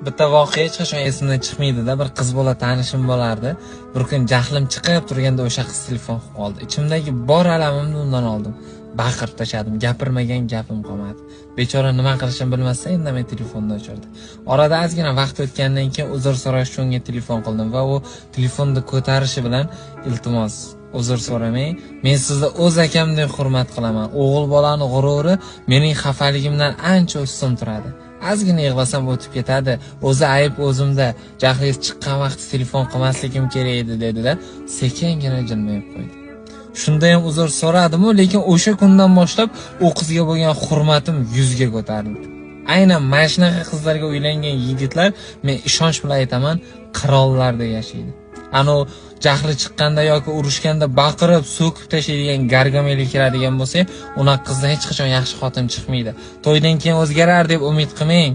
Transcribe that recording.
Bitta voqea hech qachon esimdan chiqmaydi-da. Bir qiz bola tanishim bo'lardi. Bir kun jahlim chiqib turganda o'sha qiz telefon qilib qoldi. Ichimdagi bor alamimni undan oldim. Baqirib tashladim. Gapirmagan gapim qolmadi. Bechora nima qilishini bilmasdan indamay telefonni o'chirdi. Orada ozgina vaqt o'tgandan keyin uzr so'rash uchun unga telefon qildim va u telefonni ko'tarishi bilan iltimos uzr so'ramang, men sizni o'z akamdek hurmat qilaman. O'g'il bolani g'ururi mening xafaligimdan ancha ustun turadi. Ozgina yig'lasam o'tib ketadi. O'zi ayb o'zimda. Jahlingiz chiqqan vaqtda telefon qilmasligim kerak edi dedi-da, sekingina jilmayib qo'ydi. Shunda ham uzr so'radim, lekin o'sha kundan boshlab u qizga bo'lgan hurmatim 100 ga ko'tarildi. Aynan mana shunaqa qizlarga uylangan yigitlar, men ishonch bilan aytaman, qirollarda yashaydi. Ano jahli chiqqanda yoki urushganda baqirib, so'kib tashlaydigan gargameli kiradigan bo'lsa, unaqa qizdan hech qachon yaxshi xotin chiqmaydi. To'ydan keyin o'zgarar deb umid qilmang.